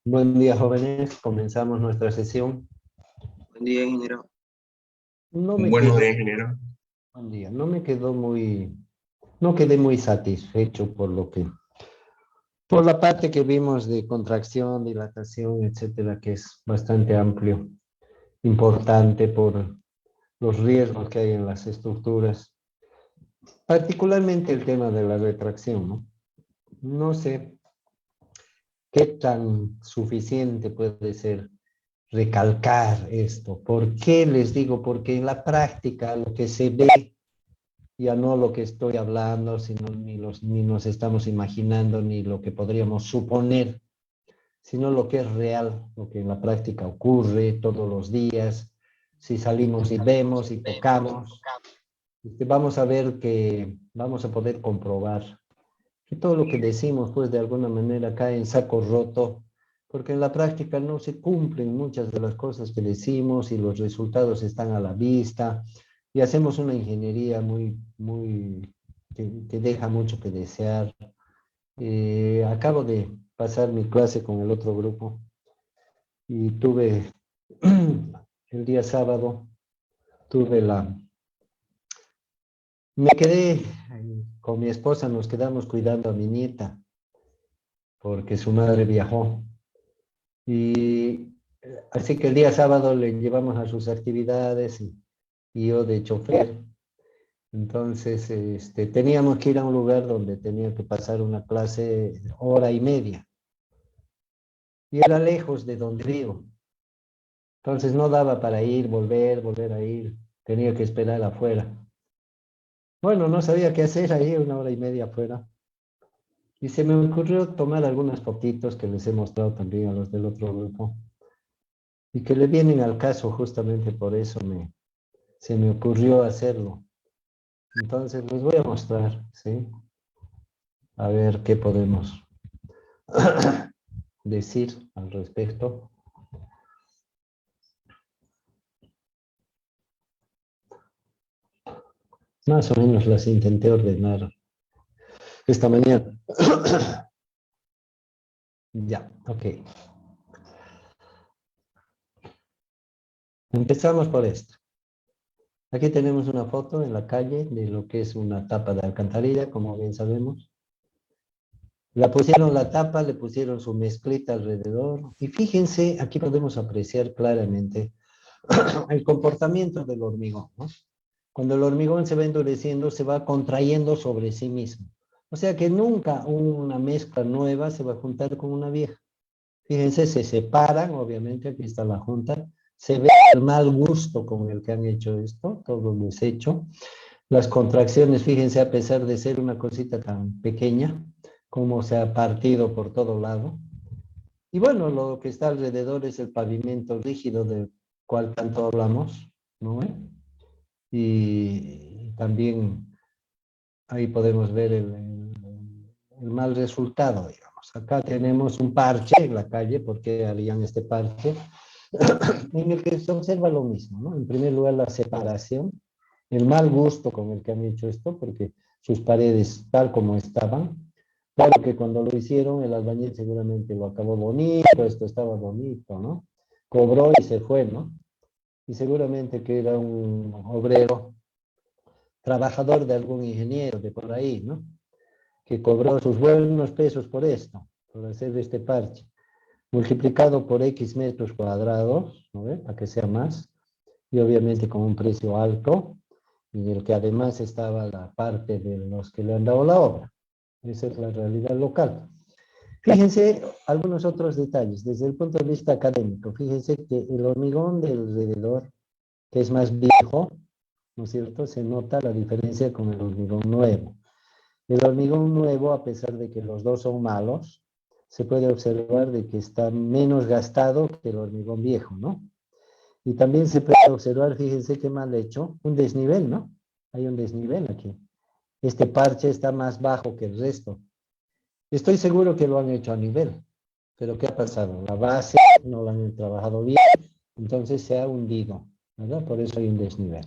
Buen día, jóvenes. Comenzamos nuestra sesión. Buen día, ingeniero. No me Buenos quedo, días, ingeniero. buen día. No quedé muy satisfecho por la parte que vimos de contracción, dilatación, etcétera, que es bastante amplio, importante por los riesgos que hay en las estructuras, particularmente el tema de la retracción, ¿no? No sé qué tan suficiente puede ser recalcar esto. ¿Por qué les digo? Porque en la práctica lo que se ve, ya no lo que estoy hablando, sino ni nos estamos imaginando, ni lo que podríamos suponer, sino lo que es real, lo que en la práctica ocurre todos los días. Si salimos y vemos y tocamos, vamos a ver que vamos a poder comprobar que todo lo que decimos, pues de alguna manera cae en saco roto, porque en la práctica no se cumplen muchas de las cosas que decimos y los resultados están a la vista y hacemos una ingeniería que deja mucho que desear. Acabo de pasar mi clase con el otro grupo y tuve el día sábado, tuve la... Me quedé con mi esposa, nos quedamos cuidando a mi nieta porque su madre viajó. Y así que el día sábado le llevamos a sus actividades y yo de chofer. Entonces, teníamos que ir a un lugar donde tenía que pasar una clase hora y media. Y era lejos de donde vivo. Entonces no daba para ir, volver a ir. Tenía que esperar afuera. Bueno, no sabía qué hacer ahí una hora y media afuera. Y se me ocurrió tomar algunas fotitos que les he mostrado también a los del otro grupo. Y que le vienen al caso justamente por eso se me ocurrió hacerlo. Entonces les voy a mostrar, ¿sí? A ver qué podemos decir al respecto. Más o menos las intenté ordenar esta mañana. Ya, ok. Empezamos por esto. Aquí tenemos una foto en la calle de lo que es una tapa de alcantarilla, como bien sabemos. La pusieron la tapa, le pusieron su mezclita alrededor. Y fíjense, aquí podemos apreciar claramente el comportamiento del hormigón, ¿no? Cuando el hormigón se va endureciendo, se va contrayendo sobre sí mismo. O sea que nunca una mezcla nueva se va a juntar con una vieja. Fíjense, se separan, obviamente, aquí está la junta. Se ve el mal gusto con el que han hecho esto, todo deshecho. Las contracciones, fíjense, a pesar de ser una cosita tan pequeña, cómo se ha partido por todo lado. Y bueno, lo que está alrededor es el pavimento rígido del cual tanto hablamos, ¿no? Y también ahí podemos ver el mal resultado, digamos. Acá tenemos un parche en la calle, porque harían este parche, en el que se observa lo mismo, ¿no? En primer lugar, la separación, el mal gusto con el que han hecho esto, porque sus paredes tal como estaban, claro que cuando lo hicieron, el albañil seguramente lo acabó bonito, esto estaba bonito, ¿no? Cobró y se fue, ¿no? Y seguramente que era un obrero, trabajador de algún ingeniero de por ahí, ¿no? Que cobró sus buenos pesos por esto, por hacer este parche, multiplicado por X metros cuadrados, ¿no? Para que sea más, y obviamente con un precio alto, en el que además estaba la parte de los que le han dado la obra. Esa es la realidad local. Fíjense algunos otros detalles desde el punto de vista académico. Fíjense que el hormigón del alrededor, que es más viejo, ¿no es cierto? Se nota la diferencia con el hormigón nuevo. El hormigón nuevo, a pesar de que los dos son malos, se puede observar de que está menos gastado que el hormigón viejo, ¿no? Y también se puede observar, fíjense qué mal hecho, un desnivel, ¿no? Hay un desnivel aquí. Este parche está más bajo que el resto. Estoy seguro que lo han hecho a nivel, pero ¿qué ha pasado? La base no la han trabajado bien, entonces se ha hundido, ¿verdad? Por eso hay un desnivel.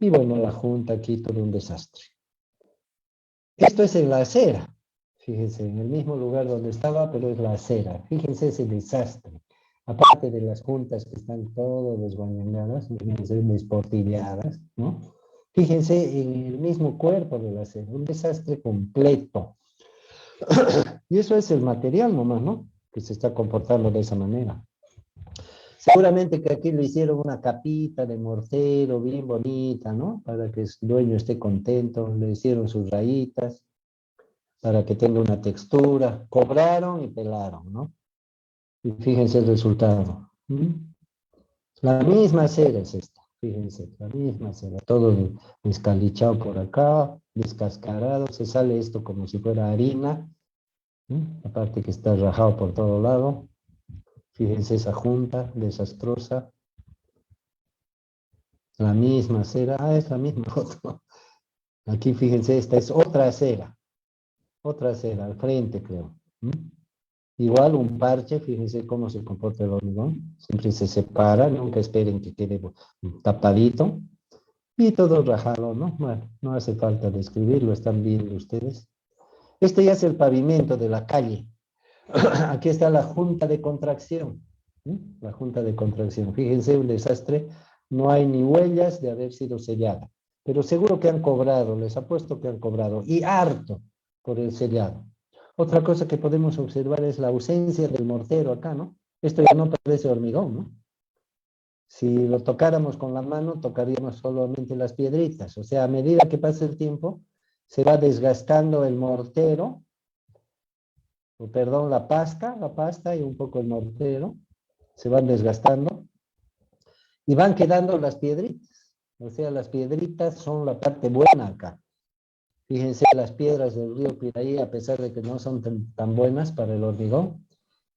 Y bueno, la junta aquí todo un desastre. Esto es en la acera. Fíjense, en el mismo lugar donde estaba, pero es la acera. Fíjense ese desastre. Aparte de las juntas que están todas desguañadas, fíjense, desportilladas, ¿no? Fíjense en el mismo cuerpo de la acera, un desastre completo. Y eso es el material nomás, ¿no? Que se está comportando de esa manera. Seguramente que aquí le hicieron una capita de mortero bien bonita, ¿no? Para que el dueño esté contento, le hicieron sus rayitas, para que tenga una textura. Cobraron y pelaron, ¿no? Y fíjense el resultado. ¿Mm? La misma cera es esta, fíjense, la misma cera. Todo descalichado por acá, descascarado, se sale esto como si fuera harina. ¿Mm? Aparte que está rajado por todo lado. Fíjense esa junta desastrosa. La misma cera, es la misma foto. Aquí fíjense, esta es otra cera, al frente creo. ¿Mm? Igual un parche, fíjense cómo se comporta el hormigón. Siempre se separa, nunca esperen que quede tapadito. Y todo rajado, ¿no? Bueno, no hace falta describirlo, están viendo ustedes. Este ya es el pavimento de la calle. Aquí está la junta de contracción. ¿Sí? La junta de contracción. Fíjense un desastre. No hay ni huellas de haber sido sellada. Pero seguro que han cobrado, les apuesto que han cobrado. Y harto por el sellado. Otra cosa que podemos observar es la ausencia del mortero acá, ¿no? Esto ya no parece hormigón, ¿no? Si lo tocáramos con la mano, tocaríamos solamente las piedritas. O sea, a medida que pasa el tiempo, se va desgastando el mortero, o perdón, la pasta y un poco el mortero, se van desgastando y van quedando las piedritas. O sea, las piedritas son la parte buena acá. Fíjense las piedras del río Piraí, a pesar de que no son tan buenas para el hormigón,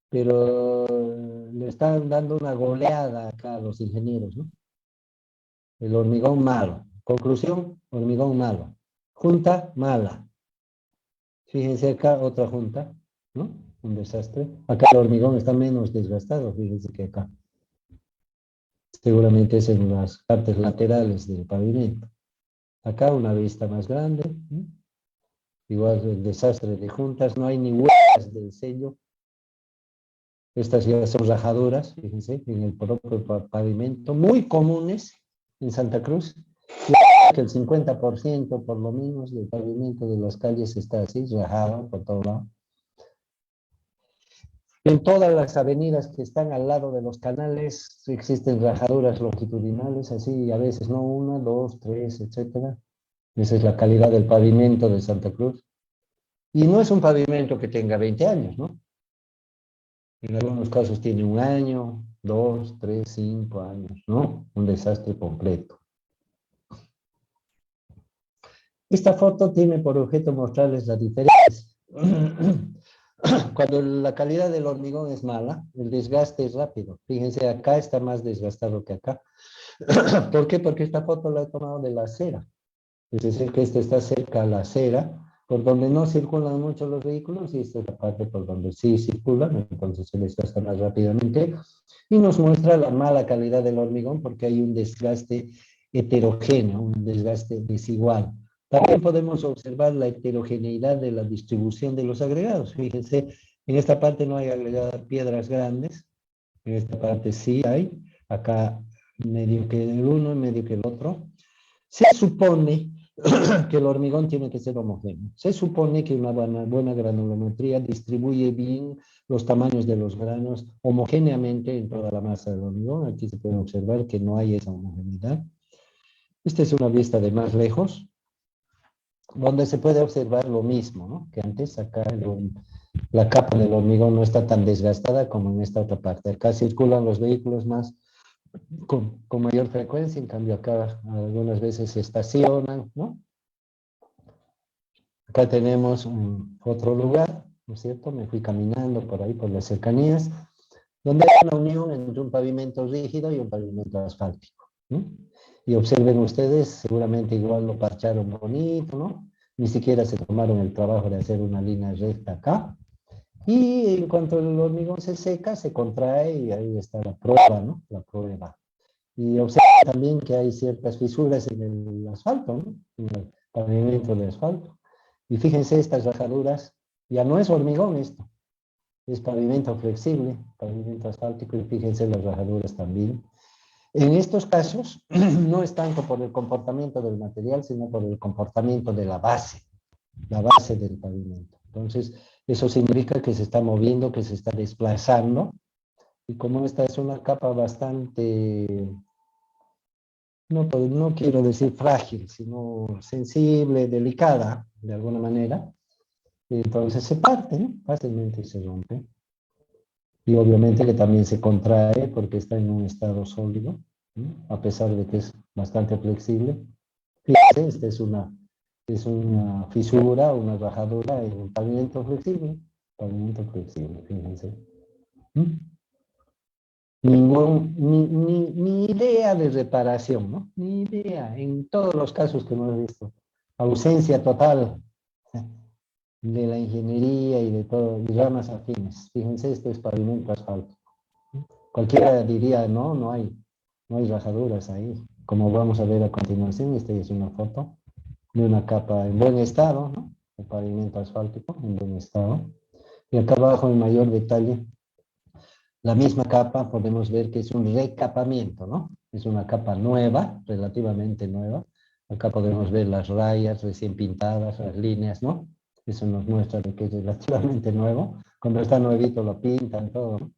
pero le están dando una goleada acá a los ingenieros, ¿no? El hormigón malo. Conclusión, hormigón malo. Junta mala. Fíjense acá otra junta, ¿no? Un desastre. Acá el hormigón está menos desgastado, fíjense que acá. Seguramente es en las partes laterales del pavimento. Acá una vista más grande, ¿no? Igual el desastre de juntas, no hay ni huellas del sello. Estas ya son rajaduras, fíjense, en el propio pavimento, muy comunes en Santa Cruz. Que el 50% por lo menos del pavimento de las calles está así, rajado por todo lado. En todas las avenidas que están al lado de los canales existen rajaduras longitudinales, así a veces no una, dos, tres, etcétera. Esa es la calidad del pavimento de Santa Cruz. Y no es un pavimento que tenga 20 años, ¿no? En algunos casos tiene un año, dos, tres, 5 años, ¿no? Un desastre completo. Esta foto tiene por objeto mostrarles la diferencia. Cuando la calidad del hormigón es mala, el desgaste es rápido. Fíjense, acá está más desgastado que acá. ¿Por qué? Porque esta foto la he tomado de la acera. Es decir, que esta está cerca a la acera, por donde no circulan mucho los vehículos, y esta es la parte por donde sí circulan, entonces se desgasta más rápidamente. Y nos muestra la mala calidad del hormigón porque hay un desgaste heterogéneo, un desgaste desigual. También podemos observar la heterogeneidad de la distribución de los agregados. Fíjense, en esta parte no hay agregadas piedras grandes, en esta parte sí hay, acá medio que el uno, medio que el otro. Se supone que el hormigón tiene que ser homogéneo. Se supone que una buena granulometría distribuye bien los tamaños de los granos homogéneamente en toda la masa del hormigón. Aquí se puede observar que no hay esa homogeneidad. Esta es una vista de más lejos, donde se puede observar lo mismo, ¿no? Que antes acá la capa del hormigón no está tan desgastada como en esta otra parte. Acá circulan los vehículos más con mayor frecuencia, en cambio acá algunas veces se estacionan, ¿no? Acá tenemos otro lugar, ¿no es cierto? Me fui caminando por ahí, por las cercanías, donde hay una unión entre un pavimento rígido y un pavimento asfáltico, ¿no? Y observen ustedes, seguramente igual lo parcharon bonito, ¿no? Ni siquiera se tomaron el trabajo de hacer una línea recta acá. Y en cuanto el hormigón se seca, se contrae y ahí está la prueba, ¿no? La prueba. Y observen también que hay ciertas fisuras en el asfalto, ¿no? En el pavimento de asfalto. Y fíjense estas rajaduras Ya no es hormigón esto, es pavimento flexible, pavimento asfáltico, y fíjense las rajaduras también. En estos casos, no es tanto por el comportamiento del material, sino por el comportamiento de la base del pavimento. Entonces, eso significa que se está moviendo, que se está desplazando, y como esta es una capa bastante, no quiero decir frágil, sino sensible, delicada, de alguna manera, entonces se parte, ¿no? Fácilmente se rompe. Y obviamente que también se contrae porque está en un estado sólido, ¿no? A pesar de que es bastante flexible. Fíjense, esta es una fisura, una rajadura en un pavimento flexible, fíjense. ¿Mm? Ni idea de reparación, ¿no? Ni idea, en todos los casos que hemos visto. Ausencia total de la ingeniería y de todo, y ramas afines. Fíjense, esto es pavimento asfáltico. Cualquiera diría, no hay rajaduras ahí. Como vamos a ver a continuación, esta es una foto de una capa en buen estado, ¿no? El pavimento asfáltico en buen estado. Y acá abajo en mayor detalle, la misma capa podemos ver que es un recapamiento, ¿no? Es una capa nueva, relativamente nueva. Acá podemos ver las rayas recién pintadas, las líneas, ¿no? Eso nos muestra de que es relativamente nuevo. Cuando está nuevito lo pintan todo, ¿no?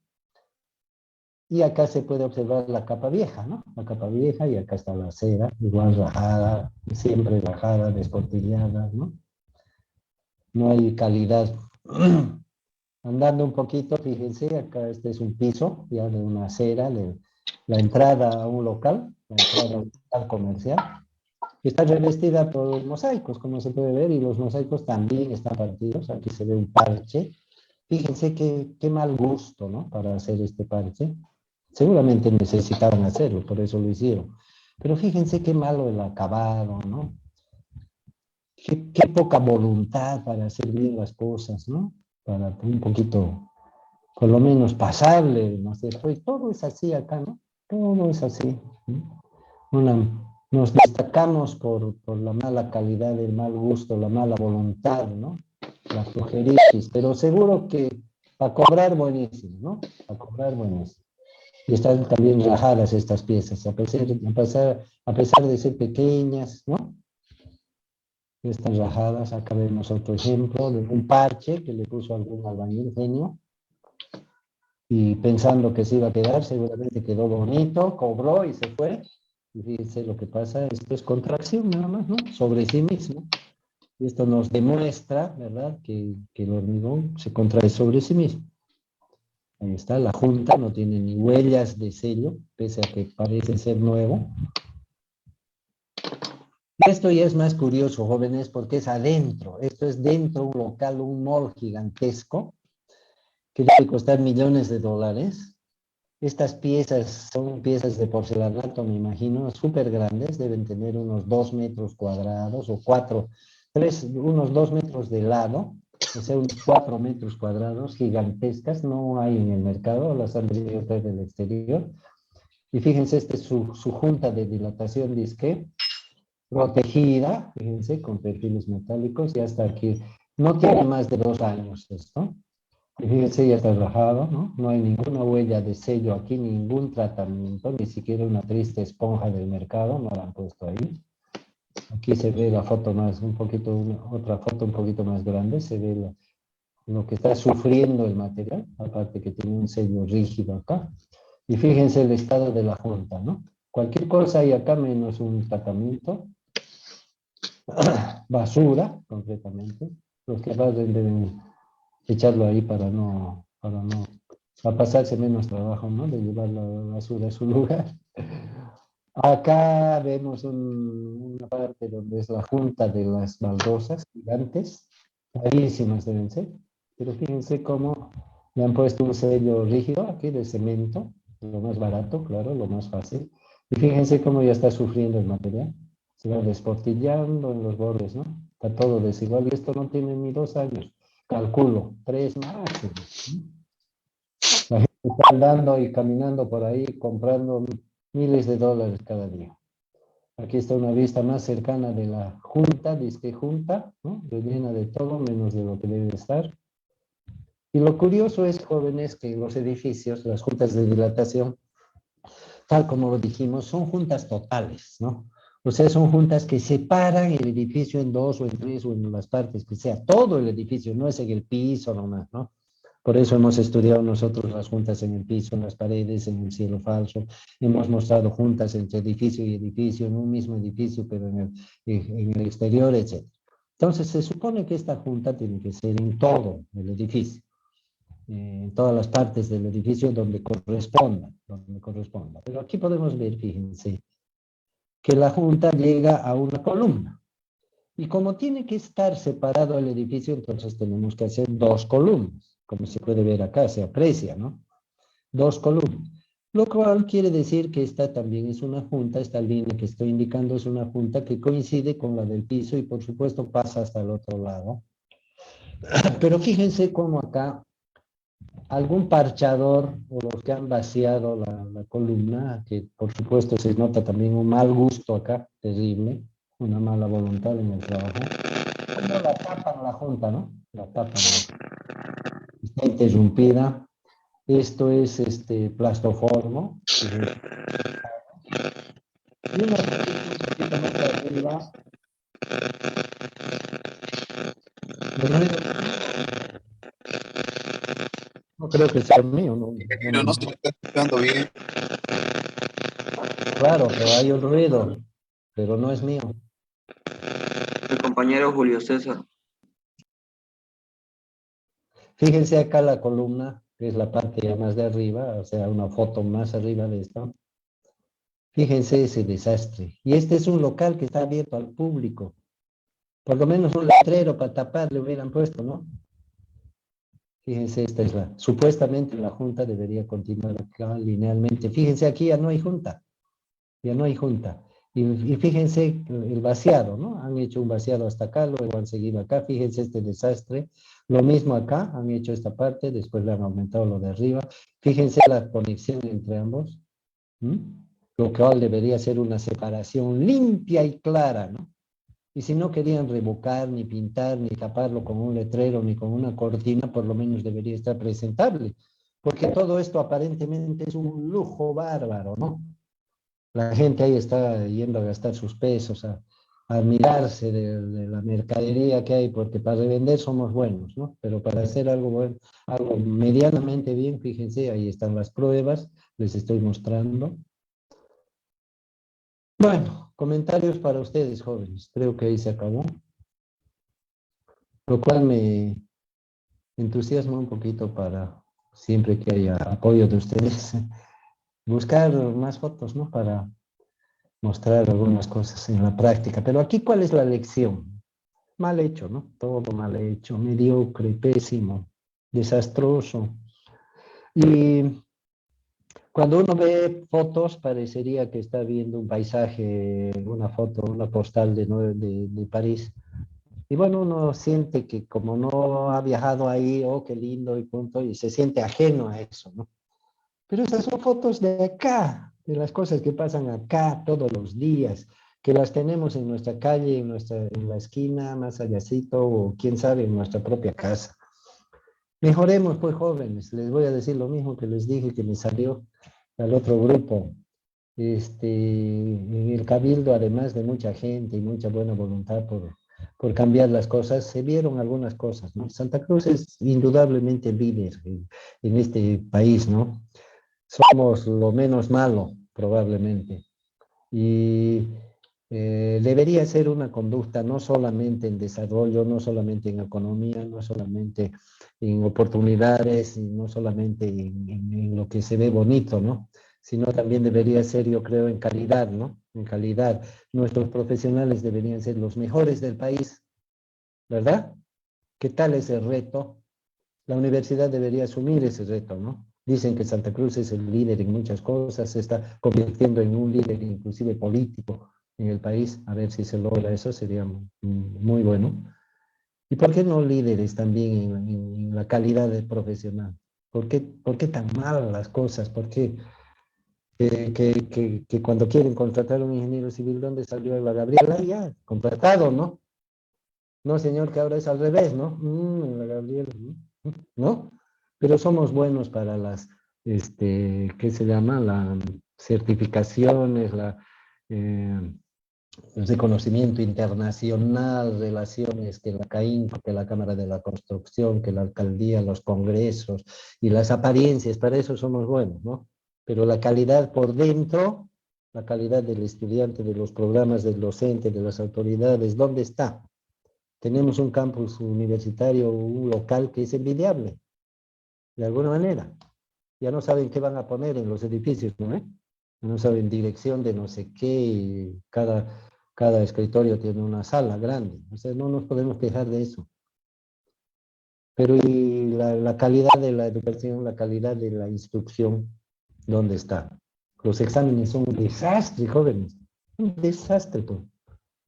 Y acá se puede observar la capa vieja, ¿no? La capa vieja, y acá está la acera, igual rajada, siempre rajada, desportillada, ¿no? No hay calidad. Andando un poquito, fíjense, acá este es un piso ya de una acera, la entrada a un local, la entrada a un local comercial, que está revestida por mosaicos, como se puede ver, y los mosaicos también están partidos. Aquí se ve un parche. Fíjense qué mal gusto, ¿no? Para hacer este parche. Seguramente necesitaban hacerlo, por eso lo hicieron. Pero fíjense qué malo el acabado, ¿no? Qué poca voluntad para hacer bien las cosas, ¿no? Para un poquito, por lo menos pasarle, ¿no es cierto? Y todo es así acá, ¿no? Todo es así, ¿no? Nos destacamos por la mala calidad, el mal gusto, la mala voluntad, ¿no? La flojeritis, pero seguro que para cobrar buenísimo, ¿no? Para cobrar buenísimo. Y están también rajadas estas piezas, a pesar de ser pequeñas, ¿no? Están rajadas. Acá vemos otro ejemplo de un parche que le puso algún albañil genio, y pensando que se iba a quedar, seguramente quedó bonito, cobró y se fue. Y fíjense lo que pasa, esto es contracción nada más, ¿no? Sobre sí mismo. Y esto nos demuestra, ¿verdad?, que el hormigón se contrae sobre sí mismo. Ahí está, la junta no tiene ni huellas de sello, pese a que parece ser nuevo. Esto ya es más curioso, jóvenes, porque es adentro. Esto es dentro de un local, un mall gigantesco, que debe costar millones de dólares. Estas piezas son piezas de porcelanato, me imagino, súper grandes, deben tener unos 2 metros cuadrados o 4, 3, unos 2 metros de lado, o sea, unos 4 metros cuadrados, gigantescas, no hay en el mercado, las han traído del exterior. Y fíjense, esta es su junta de dilatación disque, protegida, fíjense, con perfiles metálicos, y hasta aquí, no tiene más de 2 años esto. Y fíjense, ya está rajado, ¿no? No hay ninguna huella de sello aquí, ningún tratamiento, ni siquiera una triste esponja del mercado, no la han puesto ahí. Aquí se ve la foto más, otra foto un poquito más grande, se ve lo que está sufriendo el material, aparte que tiene un sello rígido acá. Y fíjense el estado de la junta, ¿no? Cualquier cosa hay acá menos un tratamiento. Basura, concretamente. Los que barren deben echarlo ahí para pasarse menos trabajo, ¿no? De llevar la basura a su lugar. Acá vemos una parte donde es la junta de las baldosas gigantes, carísimas deben ser, pero fíjense cómo le han puesto un sello rígido aquí de cemento, lo más barato, claro, lo más fácil, y fíjense cómo ya está sufriendo el material, se va desportillando en los bordes, ¿no? Está todo desigual, y esto no tiene ni 2 años, calculo, 3 máximo, ¿no? La gente está andando y caminando por ahí comprando miles de dólares cada día. Aquí está una vista más cercana de la junta, disque junta, ¿no? Rellena de todo menos de lo que debe estar. Y lo curioso es, jóvenes, que los edificios, las juntas de dilatación, tal como lo dijimos, son juntas totales, ¿no? O sea, son juntas que separan el edificio en dos o en tres o en las partes que sea, todo el edificio, no es en el piso nomás, ¿no? Por eso hemos estudiado nosotros las juntas en el piso, en las paredes, en el cielo falso. Hemos mostrado juntas entre edificio y edificio, en un mismo edificio, pero en el exterior, etc. Entonces, se supone que esta junta tiene que ser en todo el edificio, en todas las partes del edificio donde corresponda, donde corresponda. Pero aquí podemos ver, fíjense, que la junta llega a una columna. Y como tiene que estar separado el edificio, entonces tenemos que hacer dos columnas. Como se puede ver acá, se aprecia, ¿no? Dos columnas. Lo cual quiere decir que esta también es una junta, esta línea que estoy indicando es una junta que coincide con la del piso y por supuesto pasa hasta el otro lado. Pero fíjense cómo acá algún parchador o los que han vaciado la columna, que por supuesto se nota también un mal gusto acá, terrible, una mala voluntad en el trabajo. ¿Cómo la tapan la junta, no? La tapan. Está interrumpida. Esto es plastoformo. Y una poquito más arriba. No creo que sea mío, no, Ingeniero, no se le está escuchando bien. claro, pero hay un ruido, pero no es mío. El compañero Julio César. Fíjense acá la columna, que es la parte ya más de arriba, o sea, una foto más arriba de esto. Fíjense ese desastre. Y este es un local que está abierto al público. Por lo menos un letrero para tapar le hubieran puesto, ¿no? Fíjense, esta es supuestamente la junta debería continuar acá linealmente. Fíjense, aquí ya no hay junta, ya no hay junta. Y fíjense el vaciado, ¿no? Han hecho un vaciado hasta acá, luego han seguido acá. Fíjense este desastre. Lo mismo acá, han hecho esta parte, después le han aumentado lo de arriba. Fíjense la conexión entre ambos. ¿Mm? Lo cual debería ser una separación limpia y clara, ¿no? Y si no querían revocar, ni pintar, ni taparlo con un letrero, ni con una cortina, por lo menos debería estar presentable. Porque todo esto aparentemente es un lujo bárbaro, ¿no? La gente ahí está yendo a gastar sus pesos, a admirarse de la mercadería que hay, porque para revender somos buenos, ¿no? Pero para hacer algo bueno, algo medianamente bien, fíjense, ahí están las pruebas, les estoy mostrando. Bueno, comentarios para ustedes, jóvenes. Creo que ahí se acabó. Lo cual me entusiasma un poquito para, siempre que haya apoyo de ustedes, buscar más fotos, ¿no? Para mostrar algunas cosas en la práctica. Pero aquí, ¿cuál es la lección? Mal hecho, ¿no? Todo mal hecho, mediocre, pésimo, desastroso. Y cuando uno ve fotos, parecería que está viendo un paisaje, una foto, una postal de París. Y bueno, uno siente que como no ha viajado ahí, oh, qué lindo y punto, y se siente ajeno a eso, ¿no? Pero esas son fotos de acá, de las cosas que pasan acá todos los días, que las tenemos en nuestra calle, en la esquina, más allácito, o quién sabe, en nuestra propia casa. Mejoremos, pues, jóvenes. Les voy a decir lo mismo que les dije que me salió al otro grupo. En el Cabildo, además de mucha gente y mucha buena voluntad por cambiar las cosas, se vieron algunas cosas, ¿no? Santa Cruz es indudablemente líder en este país, ¿no? Somos lo menos malo, probablemente. Y debería ser una conducta no solamente en desarrollo, no solamente en economía, no solamente en oportunidades, y no solamente en lo que se ve bonito, ¿no? Sino también debería ser, yo creo, en calidad, ¿no? En calidad. Nuestros profesionales deberían ser los mejores del país, ¿verdad? ¿Qué tal ese reto? La universidad debería asumir ese reto, ¿no? Dicen que Santa Cruz es el líder en muchas cosas, se está convirtiendo en un líder inclusive político en el país. A ver si se logra eso, sería muy bueno. ¿Y por qué no líderes también en la calidad de profesional? Por qué tan mal las cosas? ¿Por qué que cuando quieren contratar a un ingeniero civil, ¿dónde salió la Gabriela? Ya, contratado, ¿no? No, señor, que ahora es al revés, ¿no? La Gabriela, ¿no? pero somos buenos para las, ¿qué se llama? Las certificaciones, el reconocimiento internacional, relaciones que la CAINCO, que la Cámara de la Construcción, que la Alcaldía, los congresos y las apariencias, para eso somos buenos, ¿no? Pero la calidad por dentro, la calidad del estudiante, de los programas del docente, de las autoridades, ¿dónde está? Tenemos un campus universitario, un local que es envidiable, de alguna manera. Ya no saben qué van a poner en los edificios, ¿no? No saben dirección de no sé qué, y cada escritorio tiene una sala grande. O sea, no nos podemos quejar de eso. Pero ¿y la calidad de la educación, la calidad de la instrucción, dónde está? Los exámenes son un desastre, jóvenes. Un desastre, pues.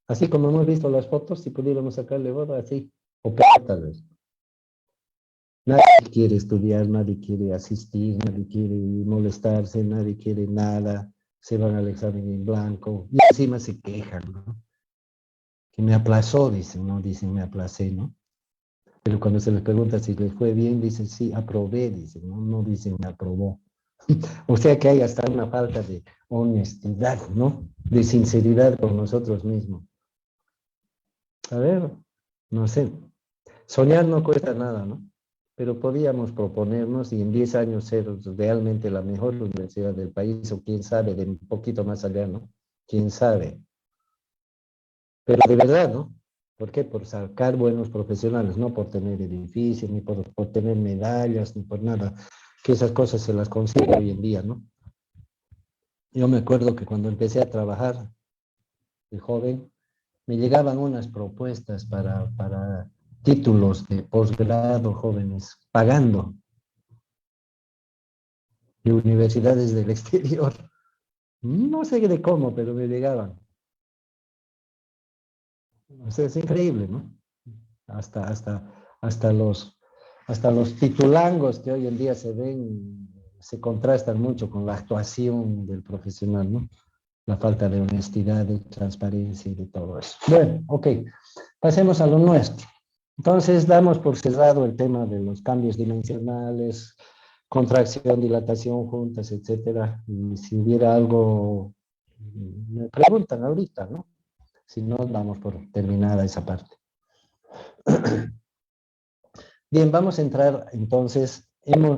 Así como hemos visto las fotos, si pudiéramos sacarle borra, así, o peor tal vez. Nadie quiere estudiar, nadie quiere asistir, nadie quiere molestarse, nadie quiere nada. Se van al examen en blanco y encima se quejan, ¿no? Que me aplazó, dicen, no dicen me aplacé, ¿no? Pero cuando se les pregunta si les fue bien, dicen sí, aprobé, dicen, no, no dicen me aprobó. O sea que hay hasta una falta de honestidad, ¿no? De sinceridad con nosotros mismos. A ver, no sé. Soñar no cuesta nada, ¿no? Pero podíamos proponernos y en 10 años ser realmente la mejor universidad del país, o quién sabe, de un poquito más allá, ¿no? Quién sabe. Pero de verdad, ¿no? ¿Por qué? Por sacar buenos profesionales, no por tener edificios, ni por tener medallas, ni por nada. Que esas cosas se las consigue hoy en día, ¿no? Yo me acuerdo que cuando empecé a trabajar de joven, me llegaban unas propuestas para títulos de posgrado jóvenes, pagando, de universidades del exterior. No sé de cómo, pero me llegaban. O sea, es increíble, ¿no? Hasta, hasta, hasta los, hasta los titulangos que hoy en día se ven, se contrastan mucho con la actuación del profesional, ¿no? La falta de honestidad, de transparencia y de todo eso. Bueno, ok, pasemos a lo nuestro. Entonces, damos por cerrado el tema de los cambios dimensionales, contracción, dilatación juntas, etcétera. Y si hubiera algo, me preguntan ahorita, ¿no? Si no, damos por terminada esa parte. Bien, vamos a entrar entonces,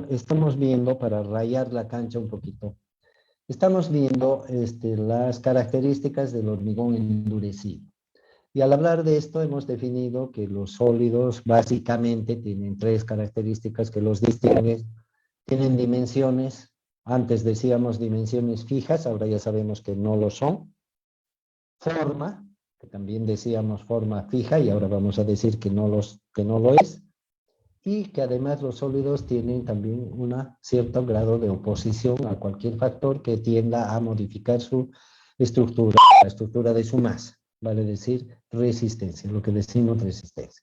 estamos viendo, para rayar la cancha un poquito, estamos viendo las características del hormigón endurecido. Y al hablar de esto hemos definido que los sólidos básicamente tienen tres características que los distinguen. Tienen dimensiones, antes decíamos dimensiones fijas, ahora ya sabemos que no lo son. Forma, que también decíamos forma fija y ahora vamos a decir que no lo es. Y que además los sólidos tienen también un cierto grado de oposición a cualquier factor que tienda a modificar su estructura, la estructura de su masa, vale decir resistencia, lo que decimos resistencia.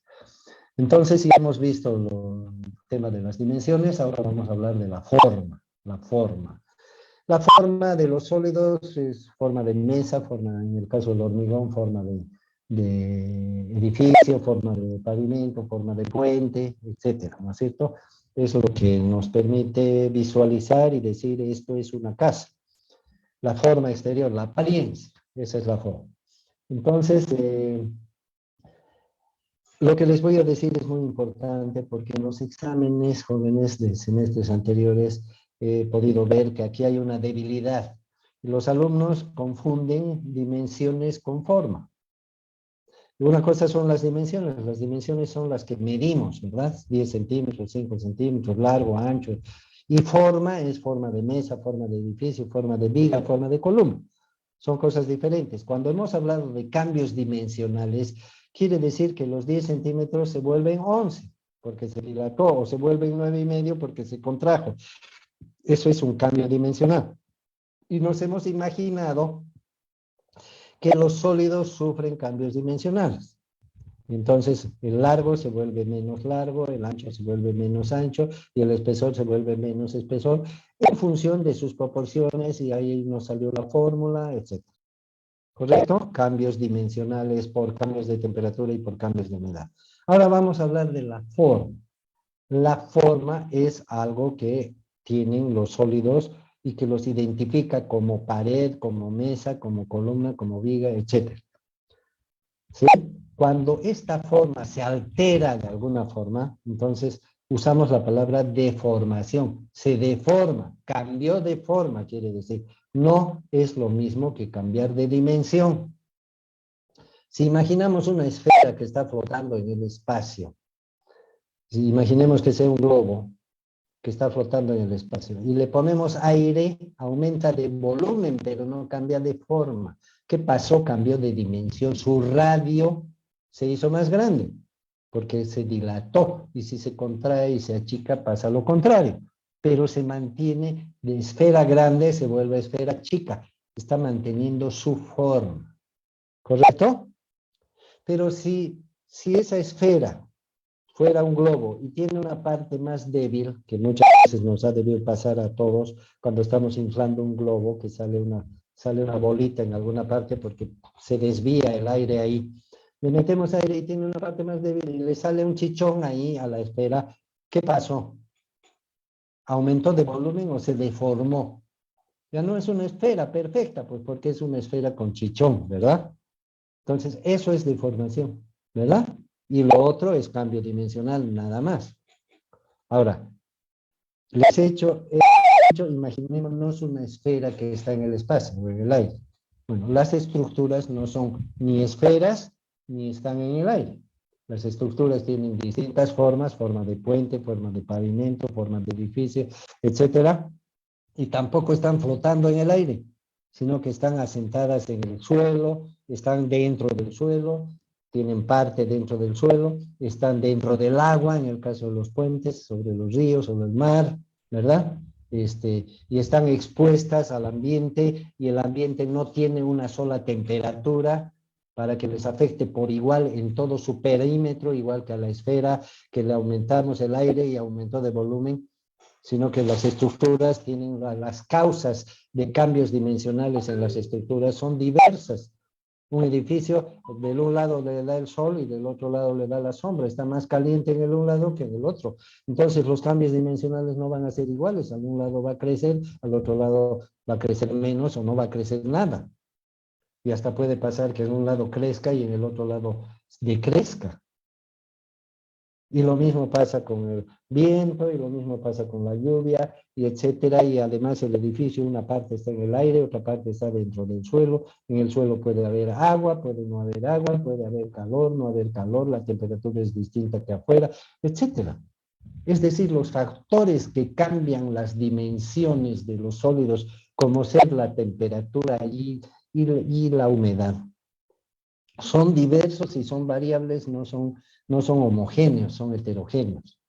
Entonces, si hemos visto el tema de las dimensiones, ahora vamos a hablar de la forma. La forma. La forma de los sólidos es forma de mesa, forma, en el caso del hormigón, forma de edificio, forma de pavimento, forma de puente, etcétera, ¿no es cierto? Eso es lo que nos permite visualizar y decir esto es una casa. La forma exterior, la apariencia, esa es la forma. Entonces, lo que les voy a decir es muy importante porque en los exámenes jóvenes de semestres anteriores he podido ver que aquí hay una debilidad. Los alumnos confunden dimensiones con forma. Una cosa son las dimensiones son las que medimos, ¿verdad? 10 centímetros, 5 centímetros, largo, ancho. Y forma es forma de mesa, forma de edificio, forma de viga, forma de columna. Son cosas diferentes. Cuando hemos hablado de cambios dimensionales, quiere decir que los 10 centímetros se vuelven 11 porque se dilató, o se vuelven 9,5 porque se contrajo. Eso es un cambio dimensional. Y nos hemos imaginado que los sólidos sufren cambios dimensionales. Entonces, el largo se vuelve menos largo, el ancho se vuelve menos ancho y el espesor se vuelve menos espesor en función de sus proporciones, y ahí nos salió la fórmula, etc. ¿Correcto? Cambios dimensionales por cambios de temperatura y por cambios de humedad. Ahora vamos a hablar de la forma. La forma es algo que tienen los sólidos y que los identifica como pared, como mesa, como columna, como viga, etc. ¿Sí? Cuando esta forma se altera de alguna forma, entonces usamos la palabra deformación. Se deforma, cambió de forma, quiere decir. No es lo mismo que cambiar de dimensión. Si imaginamos una esfera que está flotando en el espacio, si imaginemos que sea un globo que está flotando en el espacio y le ponemos aire, aumenta de volumen, pero no cambia de forma. ¿Qué pasó? Cambió de dimensión. Su radio se hizo más grande porque se dilató, y si se contrae y se achica pasa lo contrario, pero se mantiene de esfera grande, se vuelve esfera chica, está manteniendo su forma, ¿correcto? Pero si esa esfera fuera un globo y tiene una parte más débil, que muchas veces nos ha debido pasar a todos cuando estamos inflando un globo, que sale una bolita en alguna parte porque se desvía el aire ahí. Le metemos aire y tiene una parte más débil y le sale un chichón ahí a la esfera. ¿Qué pasó? ¿Aumentó de volumen o se deformó? Ya no es una esfera perfecta, pues porque es una esfera con chichón, ¿verdad? Entonces, eso es deformación, ¿verdad? Y lo otro es cambio dimensional, nada más. Ahora, imaginémonos una esfera que está en el espacio o en el aire. Bueno, las estructuras no son ni esferas ni están en el aire. Las estructuras tienen distintas formas, forma de puente, forma de pavimento, forma de edificio, etcétera, y tampoco están flotando en el aire, sino que están asentadas en el suelo, están dentro del suelo, tienen parte dentro del suelo, están dentro del agua, en el caso de los puentes, sobre los ríos, sobre el mar, ¿verdad? Y están expuestas al ambiente y el ambiente no tiene una sola temperatura para que les afecte por igual en todo su perímetro, igual que a la esfera, que le aumentamos el aire y aumentó de volumen, sino que las estructuras tienen las causas de cambios dimensionales en las estructuras son diversas. Un edificio, del un lado le da el sol y del otro lado le da la sombra, está más caliente en el un lado que en el otro. Entonces los cambios dimensionales no van a ser iguales, al un lado va a crecer, al otro lado va a crecer menos o no va a crecer nada. Y hasta puede pasar que en un lado crezca y en el otro lado decrezca. Y lo mismo pasa con el viento, y lo mismo pasa con la lluvia, y etcétera. Y además el edificio, una parte está en el aire, otra parte está dentro del suelo. En el suelo puede haber agua, puede no haber agua, puede haber calor, no haber calor, la temperatura es distinta que afuera, etcétera. Es decir, los factores que cambian las dimensiones de los sólidos, como ser la temperatura y la humedad, son diversos y son variables, no son homogéneos, son heterogéneos.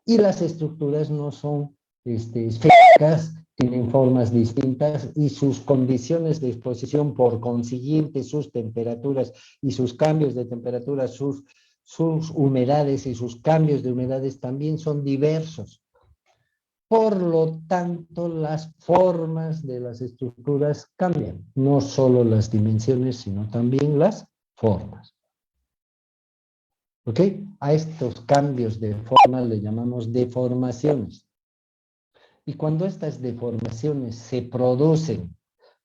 Y las estructuras no son esféricas, tienen formas distintas y sus condiciones de exposición, por consiguiente, sus temperaturas y sus cambios de temperatura, sus humedades y sus cambios de humedades también son diversos. Por lo tanto, las formas de las estructuras cambian, no solo las dimensiones, sino también las formas. ¿Ok? A estos cambios de forma le llamamos deformaciones. Y cuando estas deformaciones se producen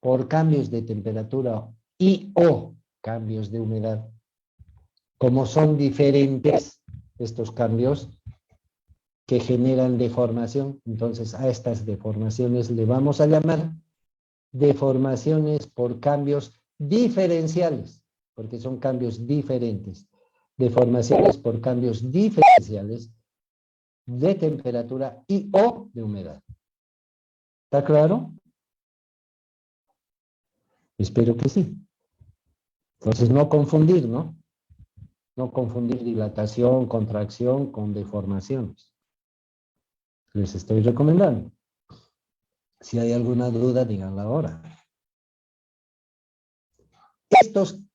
por cambios de temperatura y o cambios de humedad, como son diferentes estos cambios que generan deformación, entonces a estas deformaciones le vamos a llamar deformaciones por cambios diferenciales, porque son cambios diferentes. Deformaciones por cambios diferenciales de temperatura y o de humedad. ¿Está claro? Espero que sí. Entonces no confundir, ¿no? No confundir dilatación, contracción con deformaciones. Les estoy recomendando. Si hay alguna duda, díganla ahora.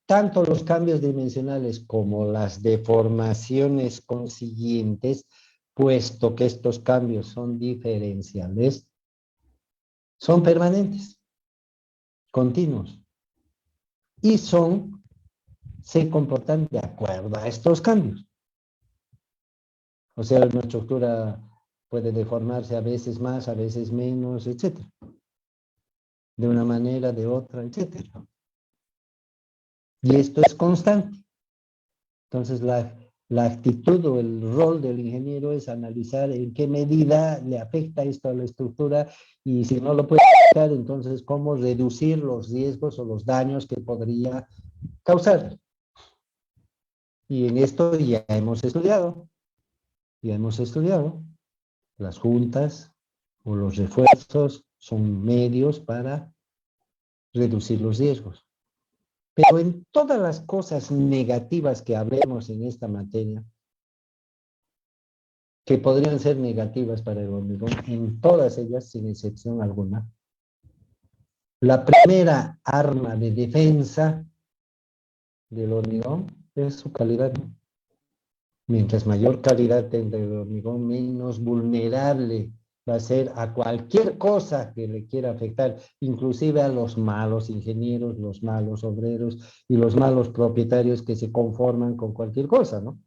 Tanto los cambios dimensionales como las deformaciones consiguientes, puesto que estos cambios son diferenciales, son permanentes, continuos, y se comportan de acuerdo a estos cambios. O sea, una estructura puede deformarse a veces más, a veces menos, etc. De una manera, de otra, etc. Y esto es constante. Entonces, la actitud o el rol del ingeniero es analizar en qué medida le afecta esto a la estructura y si no lo puede afectar, entonces cómo reducir los riesgos o los daños que podría causar. Y en esto ya hemos estudiado las juntas o los refuerzos son medios para reducir los riesgos. Pero en todas las cosas negativas que hablemos en esta materia, que podrían ser negativas para el hormigón, en todas ellas, sin excepción alguna, la primera arma de defensa del hormigón es su calidad. Mientras mayor calidad tenga el hormigón, menos vulnerable va a ser a cualquier cosa que le quiera afectar, inclusive a los malos ingenieros, los malos obreros y los malos propietarios que se conforman con cualquier cosa, ¿no?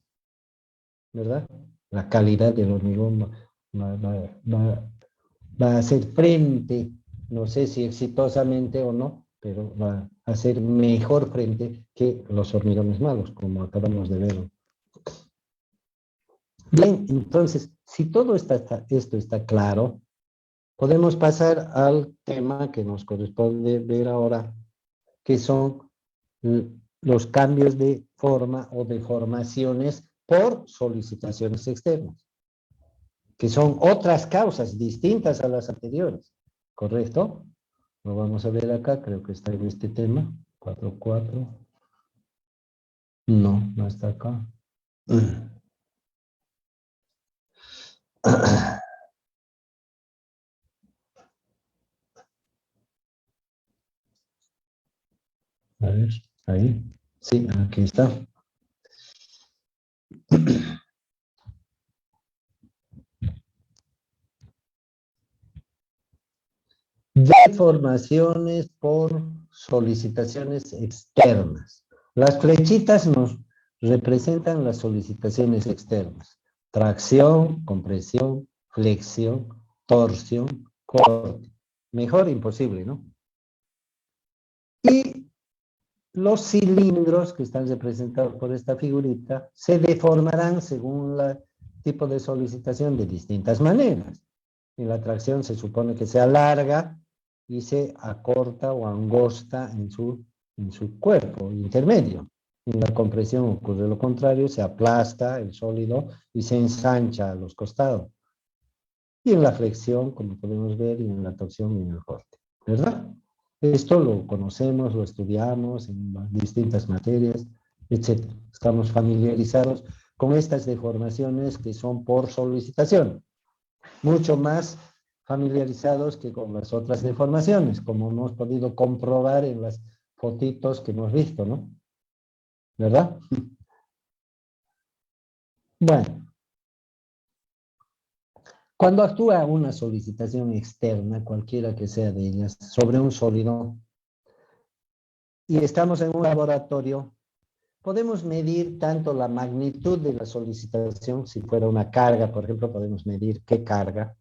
¿Verdad? La calidad del hormigón va a hacer frente, no sé si exitosamente o no, pero va a hacer mejor frente que los hormigones malos, como acabamos de ver. Bien, entonces, si todo esto está claro, podemos pasar al tema que nos corresponde ver ahora, que son los cambios de forma o deformaciones por solicitaciones externas, que son otras causas distintas a las anteriores, ¿correcto? Lo vamos a ver acá, creo que está en este tema, 4.4. No, no está acá. A ver, ahí. Sí, aquí está. Deformaciones por solicitaciones externas. Las flechitas nos representan las solicitaciones externas. Tracción, compresión, flexión, torsión, corte. Mejor imposible, ¿no? Y los cilindros que están representados por esta figurita se deformarán según el tipo de solicitación de distintas maneras. En la tracción se supone que se alarga y se acorta o angosta en su cuerpo intermedio. En la compresión ocurre lo contrario, se aplasta el sólido y se ensancha a los costados. Y en la flexión, como podemos ver, y en la torsión y en el corte, ¿verdad? Esto lo conocemos, lo estudiamos en distintas materias, etc. Estamos familiarizados con estas deformaciones que son por solicitación, mucho más familiarizados que con las otras deformaciones, como hemos podido comprobar en las fotitos que hemos visto, ¿no? ¿Verdad? Bueno, cuando actúa una solicitación externa, cualquiera que sea de ellas, sobre un sólido, y estamos en un laboratorio, podemos medir tanto la magnitud de la solicitación, si fuera una carga, por ejemplo, podemos medir qué carga,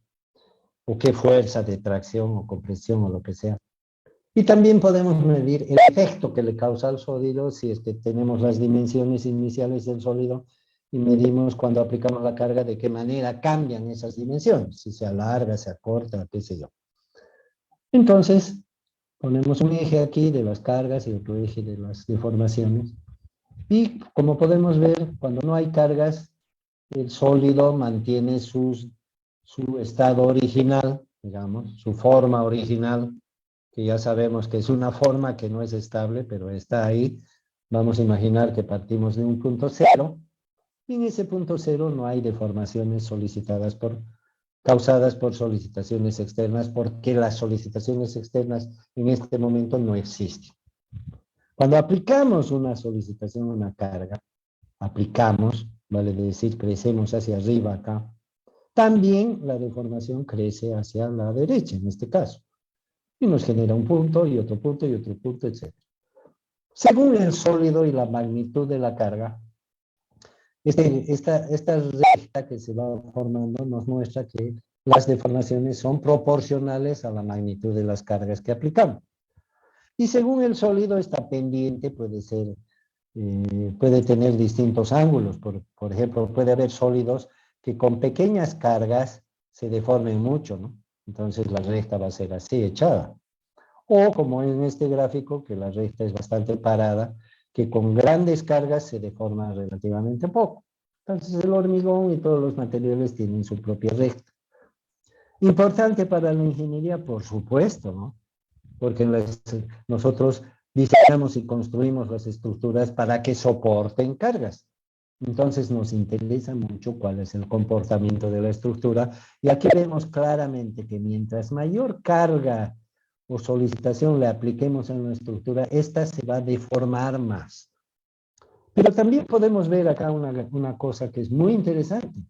o qué fuerza de tracción o compresión o lo que sea. Y también podemos medir el efecto que le causa al sólido si es que tenemos las dimensiones iniciales del sólido y medimos cuando aplicamos la carga de qué manera cambian esas dimensiones, si se alarga, se acorta, qué sé yo. Entonces, ponemos un eje aquí de las cargas y otro eje de las deformaciones. Y como podemos ver, cuando no hay cargas, el sólido mantiene su estado original, digamos, su forma original, que ya sabemos que es una forma que no es estable, pero está ahí. Vamos a imaginar que partimos de un punto cero, y en ese punto cero no hay deformaciones causadas por solicitaciones externas, porque las solicitaciones externas en este momento no existen. Cuando aplicamos una solicitación, una carga, aplicamos, vale decir, crecemos hacia arriba acá, también la deformación crece hacia la derecha, en este caso, y nos genera un punto y otro punto y otro punto, etc. Según el sólido y la magnitud de la carga, esta recta que se va formando nos muestra que las deformaciones son proporcionales a la magnitud de las cargas que aplicamos. Y según el sólido, esta pendiente puede tener distintos ángulos. Por ejemplo, puede haber sólidos que con pequeñas cargas se deformen mucho, ¿no? Entonces la recta va a ser así, echada. O como en este gráfico, que la recta es bastante parada, que con grandes cargas se deforma relativamente poco. Entonces el hormigón y todos los materiales tienen su propia recta. Importante para la ingeniería, por supuesto, ¿no? Porque nosotros diseñamos y construimos las estructuras para que soporten cargas. Entonces nos interesa mucho cuál es el comportamiento de la estructura y aquí vemos claramente que mientras mayor carga o solicitación le apliquemos a una estructura, esta se va a deformar más. Pero también podemos ver acá una cosa que es muy interesante,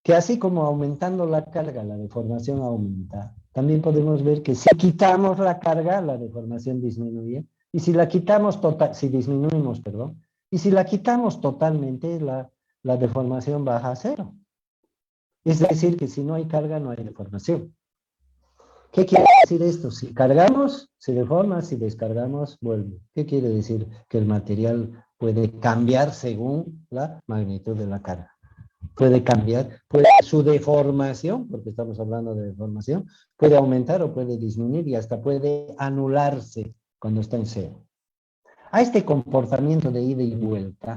que así como aumentando la carga, la deformación aumenta, también podemos ver que si quitamos la carga, la deformación disminuye, y si la quitamos si disminuimos, perdón, y si la quitamos totalmente, la deformación baja a cero. Es decir, que si no hay carga, no hay deformación. ¿Qué quiere decir esto? Si cargamos, se deforma, si descargamos, vuelve. ¿Qué quiere decir? Que el material puede cambiar según la magnitud de la carga. Puede cambiar, su deformación, porque estamos hablando de deformación, puede aumentar o puede disminuir y hasta puede anularse cuando está en cero. A este comportamiento de ida y vuelta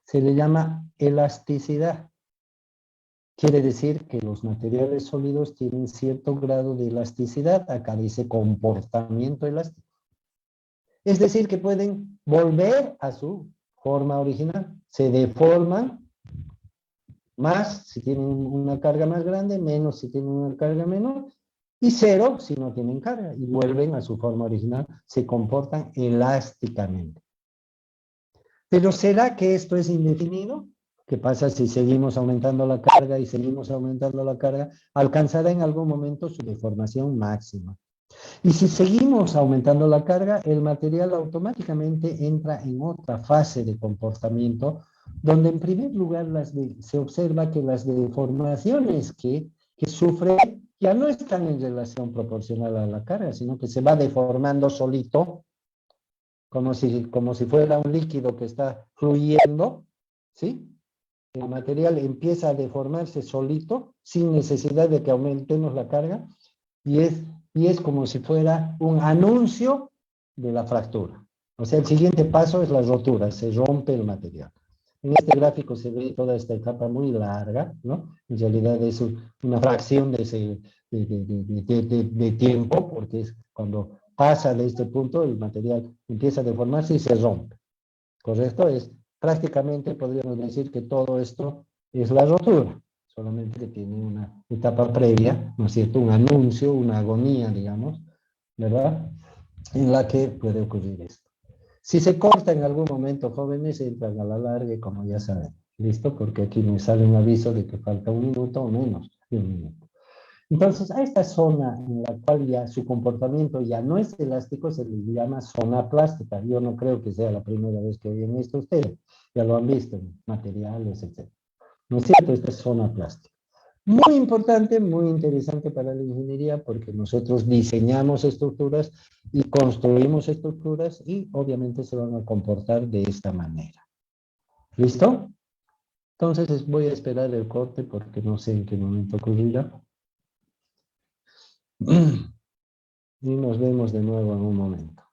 se le llama elasticidad. Quiere decir que los materiales sólidos tienen cierto grado de elasticidad, acá dice comportamiento elástico. Es decir, que pueden volver a su forma original, se deforman más si tienen una carga más grande, menos si tienen una carga menor, y cero si no tienen carga, y vuelven a su forma original, se comportan elásticamente. Pero ¿será que esto es indefinido? ¿Qué pasa si seguimos aumentando la carga y seguimos aumentando la carga? Alcanzará en algún momento su deformación máxima. Y si seguimos aumentando la carga, el material automáticamente entra en otra fase de comportamiento, donde en primer lugar se observa que las deformaciones que sufre ya no están en relación proporcional a la carga, sino que se va deformando solito, como si fuera un líquido que está fluyendo, ¿sí? El material empieza a deformarse solito, sin necesidad de que aumentemos la carga, y es como si fuera un anuncio de la fractura. O sea, el siguiente paso es la rotura, se rompe el material. En este gráfico se ve toda esta etapa muy larga, ¿no? En realidad es una fracción de tiempo, porque es cuando pasa de este punto, el material empieza a deformarse y se rompe. ¿Correcto? Es prácticamente, podríamos decir que todo esto es la rotura, solamente que tiene una etapa previa, ¿no es cierto? Un anuncio, una agonía, digamos, ¿verdad? En la que puede ocurrir esto. Si se corta en algún momento, jóvenes, entran a la larga, como ya saben. ¿Listo? Porque aquí me sale un aviso de que falta un minuto o menos de un minuto. Entonces, a esta zona en la cual ya su comportamiento ya no es elástico, se le llama zona plástica. Yo no creo que sea la primera vez que oyen esto ustedes. Ya lo han visto en materiales, etc. ¿No es cierto? Esta es zona plástica. Muy importante, muy interesante para la ingeniería porque nosotros diseñamos estructuras y construimos estructuras y obviamente se van a comportar de esta manera. ¿Listo? Entonces voy a esperar el corte porque no sé en qué momento ocurrirá. Y nos vemos de nuevo en un momento.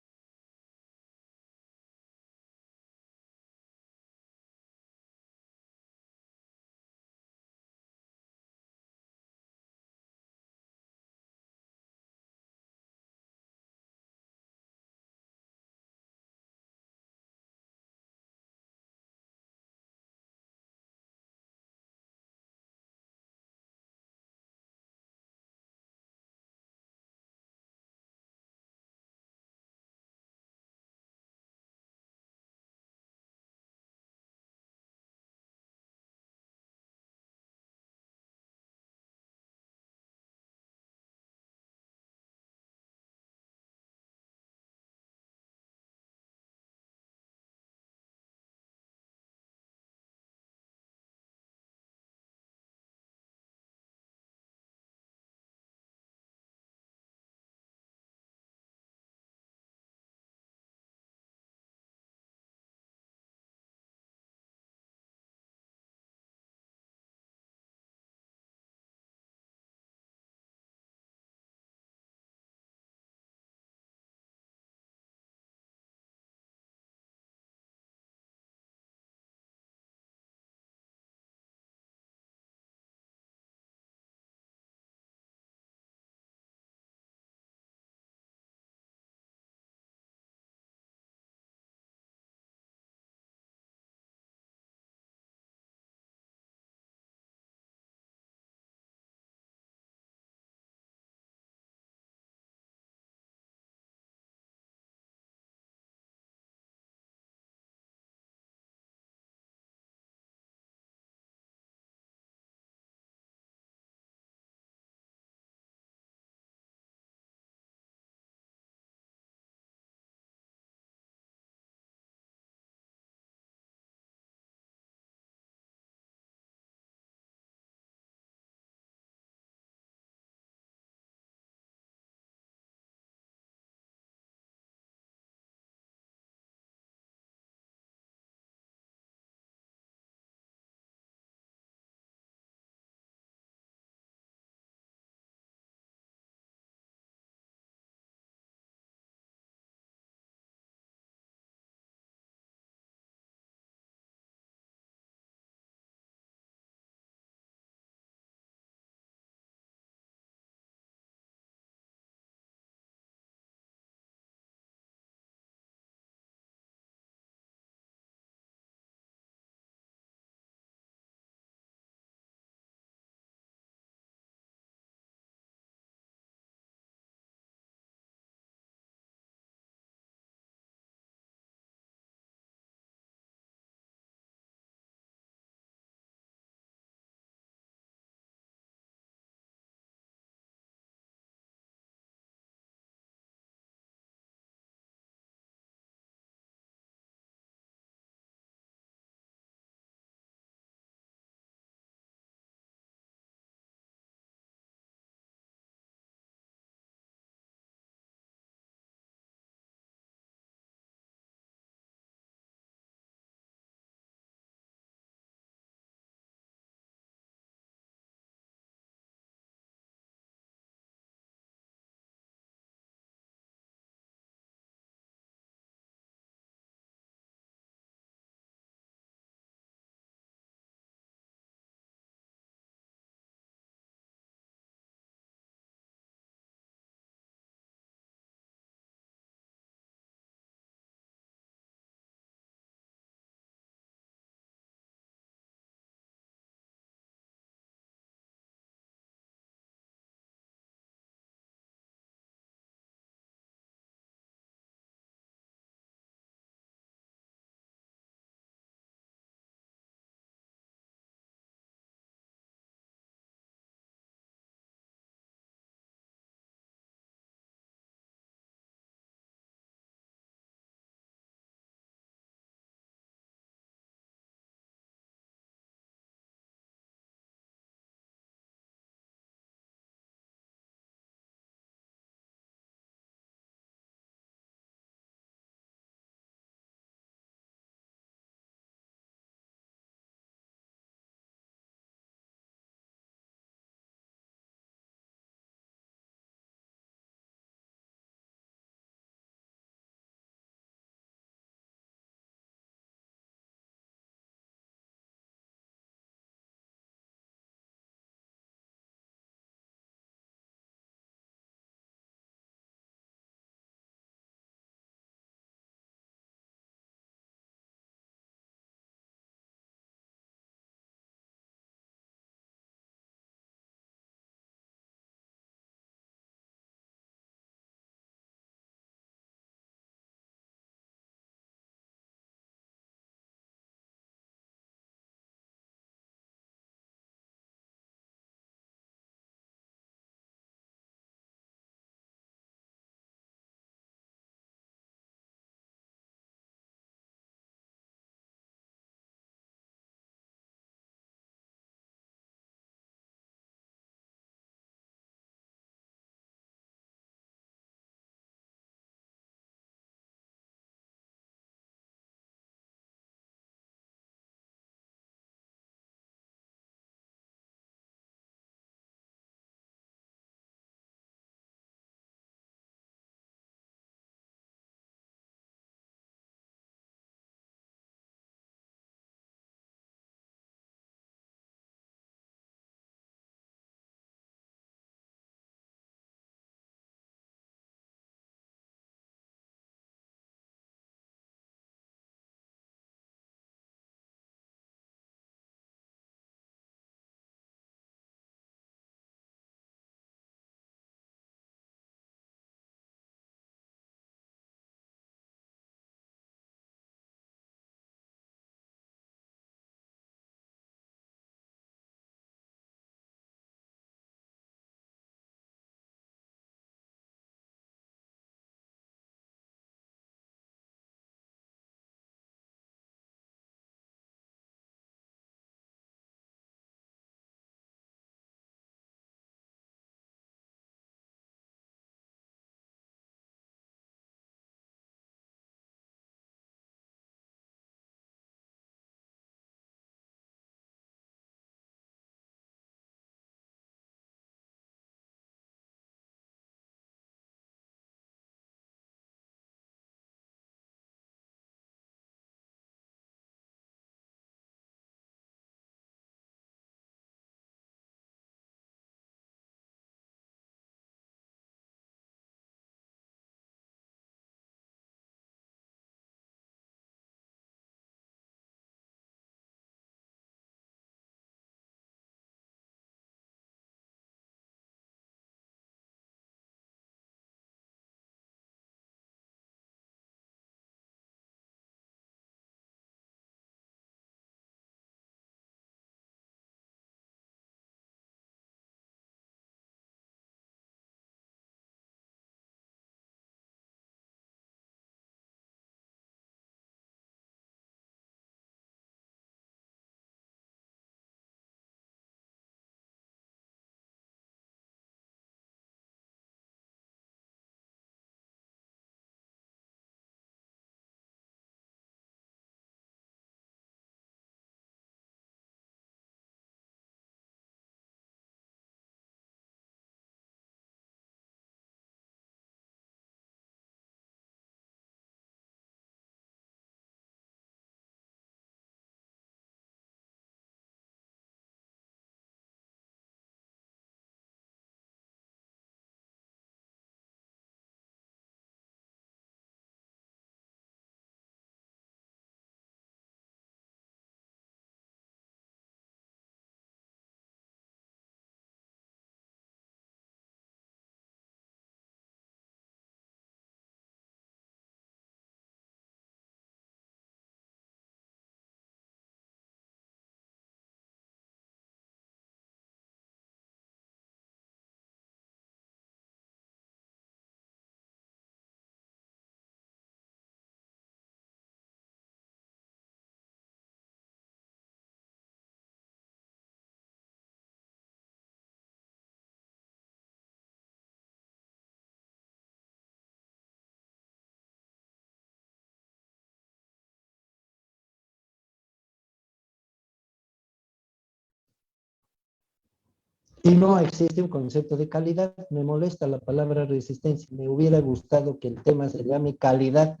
Y no existe un concepto de calidad. Me molesta la palabra resistencia. Me hubiera gustado que el tema se llame calidad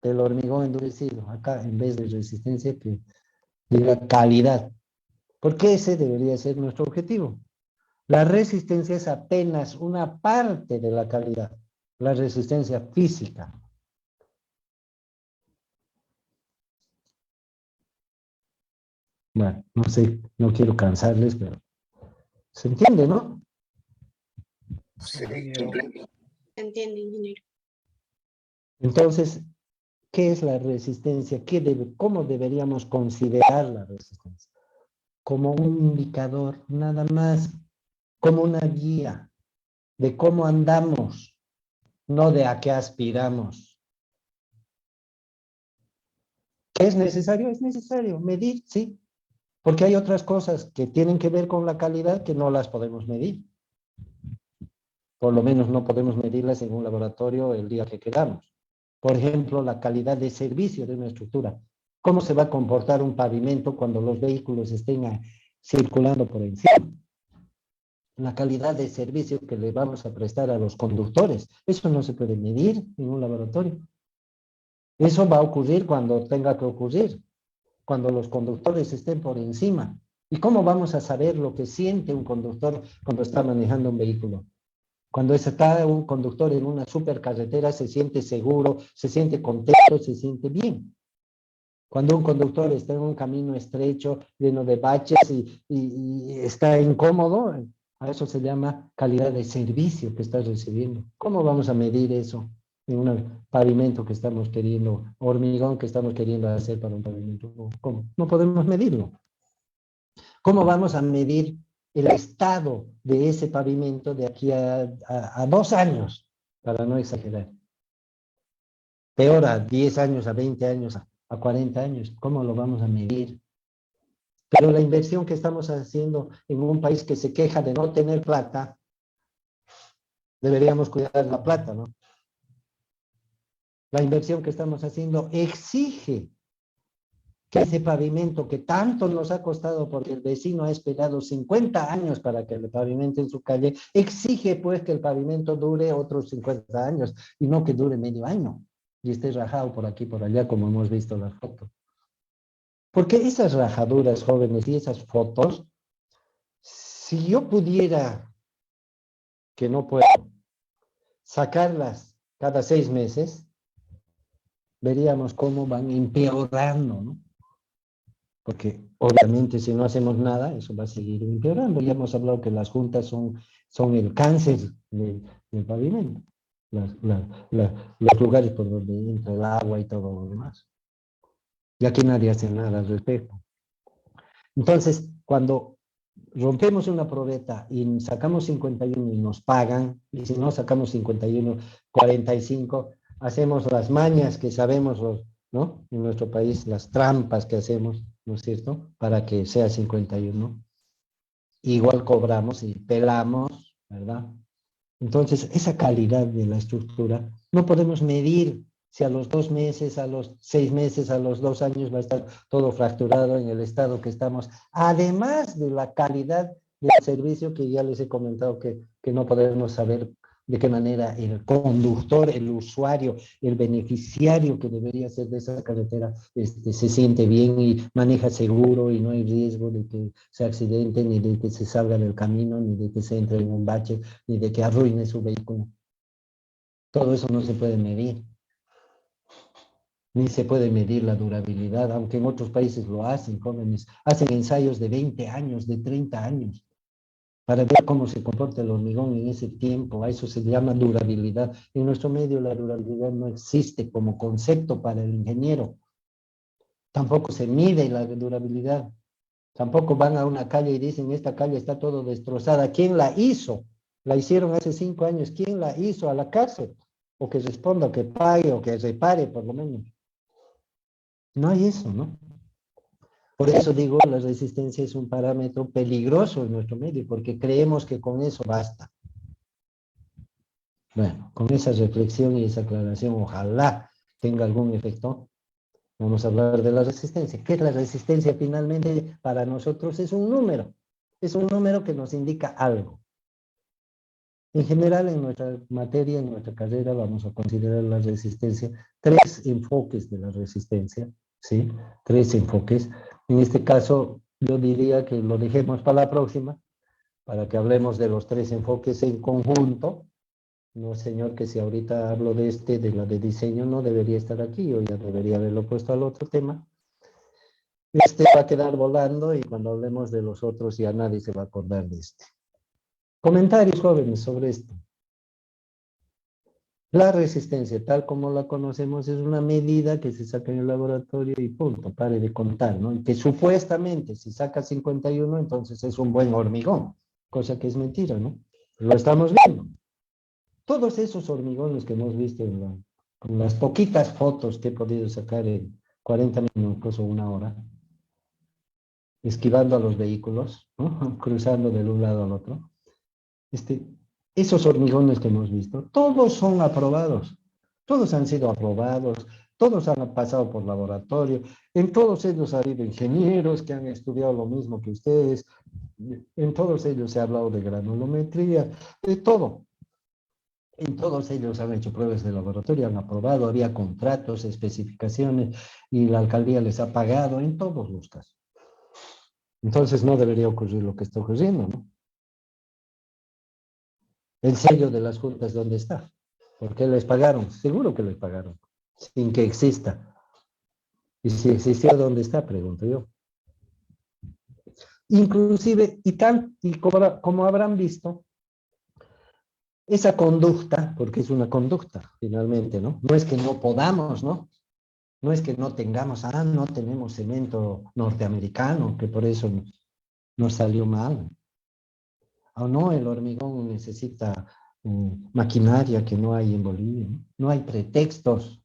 del hormigón endurecido. Acá, en vez de resistencia, que diga calidad. Porque ese debería ser nuestro objetivo. La resistencia es apenas una parte de la calidad. La resistencia física. Bueno, no sé, no quiero cansarles, pero se entiende, ¿no? Sí, Entiende, ingeniero. Entonces, ¿qué es la resistencia? ¿Cómo deberíamos considerar la resistencia? Como un indicador, nada más, como una guía de cómo andamos, no de a qué aspiramos. ¿Es necesario? Es necesario medir, sí, porque hay otras cosas que tienen que ver con la calidad que no las podemos medir. Por lo menos no podemos medirlas en un laboratorio el día que queramos. Por ejemplo, la calidad de servicio de una estructura. ¿Cómo se va a comportar un pavimento cuando los vehículos estén circulando por encima? La calidad de servicio que le vamos a prestar a los conductores. Eso no se puede medir en un laboratorio. Eso va a ocurrir cuando tenga que ocurrir, cuando los conductores estén por encima. ¿Y cómo vamos a saber lo que siente un conductor cuando está manejando un vehículo? Cuando está un conductor en una supercarretera se siente seguro, se siente contento, se siente bien. Cuando un conductor está en un camino estrecho, lleno de baches y está incómodo, a eso se llama calidad de servicio que está recibiendo. ¿Cómo vamos a medir eso en un pavimento que estamos queriendo, hormigón que estamos queriendo hacer para un pavimento? ¿Cómo? No podemos medirlo. ¿Cómo vamos a medir el estado de ese pavimento de aquí a 2 años, para no exagerar? Peor, a 10 años, a 20 años, a 40 años. ¿Cómo lo vamos a medir? Pero la inversión que estamos haciendo en un país que se queja de no tener plata, deberíamos cuidar la plata, ¿no? La inversión que estamos haciendo exige que ese pavimento que tanto nos ha costado porque el vecino ha esperado 50 años para que le pavimente su calle, exige pues que el pavimento dure otros 50 años y no que dure medio año y esté rajado por aquí por allá como hemos visto en las fotos. Porque esas rajaduras, jóvenes, y esas fotos, si yo pudiera, que no puedo, sacarlas cada 6 meses, veríamos cómo van empeorando, ¿no? Porque obviamente si no hacemos nada, eso va a seguir empeorando. Ya hemos hablado que las juntas son el cáncer del pavimento, los lugares por donde entra el agua y todo lo demás. Y aquí nadie hace nada al respecto. Entonces, cuando rompemos una probeta y sacamos 51 y nos pagan, y si no sacamos 51, 45, hacemos las mañas que sabemos, ¿no? En nuestro país, las trampas que hacemos, ¿no es cierto? Para que sea 51. Igual cobramos y pelamos, ¿verdad? Entonces, esa calidad de la estructura no podemos medir si a los 2 meses, a los 6 meses, a los 2 años va a estar todo fracturado en el estado que estamos, además de la calidad del servicio que ya les he comentado que no podemos saber de qué manera el conductor, el usuario, el beneficiario que debería ser de esa carretera se siente bien y maneja seguro y no hay riesgo de que se accidente, ni de que se salga del camino, ni de que se entre en un bache, ni de que arruine su vehículo. Todo eso no se puede medir. Ni se puede medir la durabilidad, aunque en otros países lo hacen, jóvenes. Hacen ensayos de 20 años, de 30 años, para ver cómo se comporta el hormigón en ese tiempo. A eso se llama durabilidad. En nuestro medio la durabilidad no existe como concepto para el ingeniero. Tampoco se mide la durabilidad. Tampoco van a una calle y dicen, esta calle está todo destrozada. ¿Quién la hizo? La hicieron hace 5 años. ¿Quién la hizo? A la cárcel. O que responda, o que pague, o que repare, por lo menos. No hay eso, ¿no? Por eso digo, la resistencia es un parámetro peligroso en nuestro medio, porque creemos que con eso basta. Bueno, con esa reflexión y esa aclaración, ojalá tenga algún efecto. Vamos a hablar de la resistencia. ¿Qué es la resistencia? Finalmente, para nosotros es un número. es un número que nos indica algo. En general, en nuestra materia, en nuestra carrera, vamos a considerar la resistencia, 3 enfoques de la resistencia, ¿sí? 3 enfoques. En este caso, yo diría que lo dejemos para la próxima, para que hablemos de los 3 enfoques en conjunto. No, señor, que si ahorita hablo de la de diseño, no debería estar aquí, yo ya debería haberlo puesto al otro tema. Este va a quedar volando y cuando hablemos de los otros ya nadie se va a acordar de este. Comentarios, jóvenes, sobre esto. La resistencia, tal como la conocemos, es una medida que se saca en el laboratorio y punto, pare de contar, ¿no? Y que supuestamente, si saca 51, entonces es un buen hormigón, cosa que es mentira, ¿no? Lo estamos viendo. Todos esos hormigones que hemos visto con las poquitas fotos que he podido sacar en 40 minutos o una hora, esquivando a los vehículos, ¿no? Cruzando de un lado al otro, esos hormigones que hemos visto, todos son aprobados, todos han sido aprobados, todos han pasado por laboratorio, en todos ellos ha habido ingenieros que han estudiado lo mismo que ustedes, en todos ellos se ha hablado de granulometría, de todo. En todos ellos han hecho pruebas de laboratorio, han aprobado, había contratos, especificaciones, y la alcaldía les ha pagado en todos los casos. Entonces no debería ocurrir lo que está ocurriendo, ¿no? El sello de las juntas, ¿dónde está? ¿Por qué les pagaron? Seguro que les pagaron, sin que exista. Y si existió, ¿dónde está? Pregunto yo. Inclusive, y como habrán visto, esa conducta, porque es una conducta, finalmente, ¿no? No es que no podamos, ¿no? No es que no tengamos, no tenemos cemento norteamericano, que por eso nos salió mal. O no, el hormigón necesita maquinaria que no hay en Bolivia, ¿no? No hay pretextos,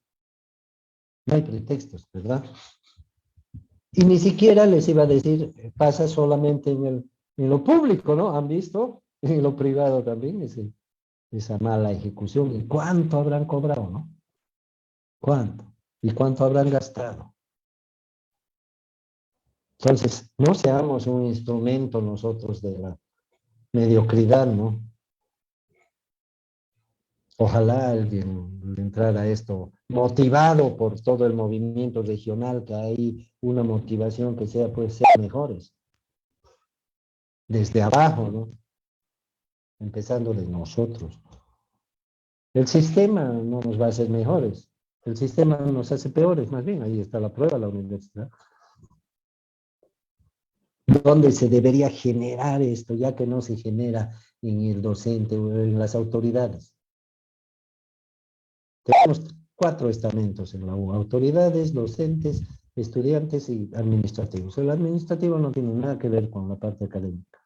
¿verdad? Y ni siquiera les iba a decir, pasa solamente en lo público, ¿no? ¿Han visto? En lo privado también, esa mala ejecución. ¿Y cuánto habrán cobrado, no? ¿Cuánto? ¿Y cuánto habrán gastado? Entonces, no seamos un instrumento nosotros de la mediocridad, ¿no? Ojalá alguien entrara a esto motivado por todo el movimiento regional, que hay una motivación que sea, pues, ser mejores. Desde abajo, ¿no? Empezando de nosotros. El sistema no nos va a hacer mejores. El sistema nos hace peores, más bien. Ahí está la prueba, la universidad. ¿Dónde se debería generar esto, ya que no se genera en el docente o en las autoridades? Tenemos 4 estamentos en la U: autoridades, docentes, estudiantes y administrativos. El administrativo no tiene nada que ver con la parte académica.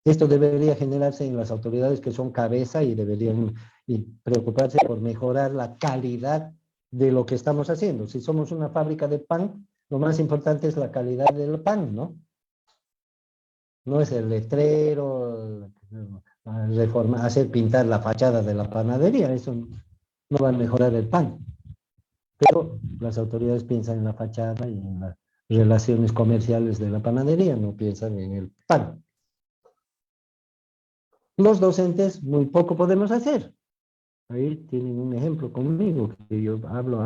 Esto debería generarse en las autoridades que son cabeza y deberían preocuparse por mejorar la calidad de lo que estamos haciendo. Si somos una fábrica de pan, lo más importante es la calidad del pan, ¿no? No es el letrero, hacer pintar la fachada de la panadería, eso no va a mejorar el pan. Pero las autoridades piensan en la fachada y en las relaciones comerciales de la panadería, no piensan en el pan. Los docentes muy poco podemos hacer. Ahí tienen un ejemplo conmigo, que yo hablo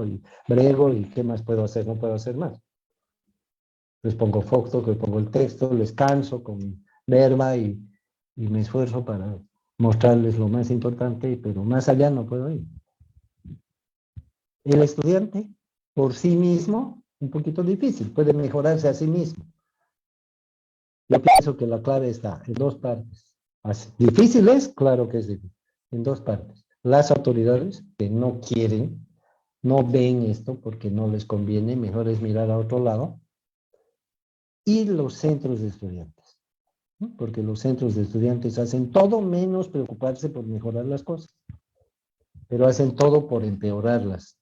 y brego, y ¿qué más puedo hacer? No puedo hacer más. Les pongo fotos, les pongo el texto, les canso con mi verba y me esfuerzo para mostrarles lo más importante, pero más allá no puedo ir. El estudiante, por sí mismo, un poquito difícil, puede mejorarse a sí mismo. Yo pienso que la clave está en 2 partes. ¿Difícil es? Claro que es difícil. En 2 partes. Las autoridades, que no quieren, no ven esto porque no les conviene, mejor es mirar a otro lado. Y los centros de estudiantes, ¿no? Porque los centros de estudiantes hacen todo menos preocuparse por mejorar las cosas, pero hacen todo por empeorarlas.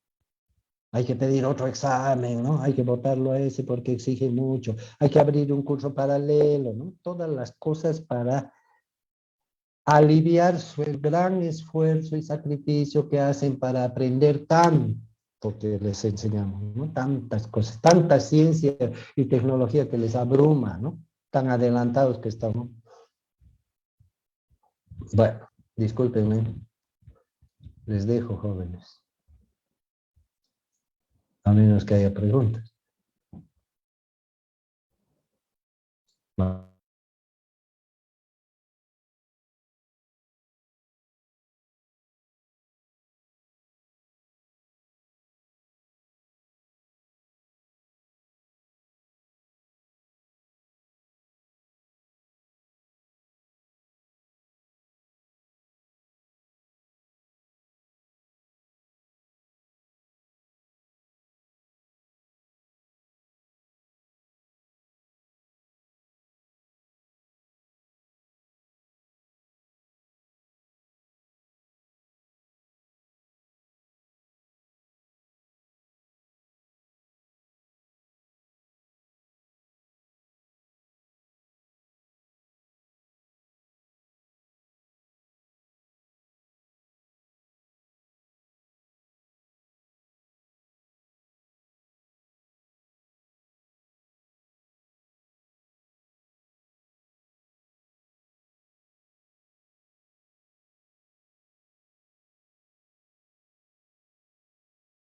Hay que pedir otro examen, ¿no? Hay que votarlo a ese porque exige mucho. Hay que abrir un curso paralelo, ¿no? Todas las cosas para aliviar el gran esfuerzo y sacrificio que hacen para aprender tanto que les enseñamos, ¿no? Tantas cosas, tanta ciencia y tecnología que les abruma, ¿no? tan adelantados que estamos. Bueno, discúlpenme. Les dejo, jóvenes. A menos que haya preguntas.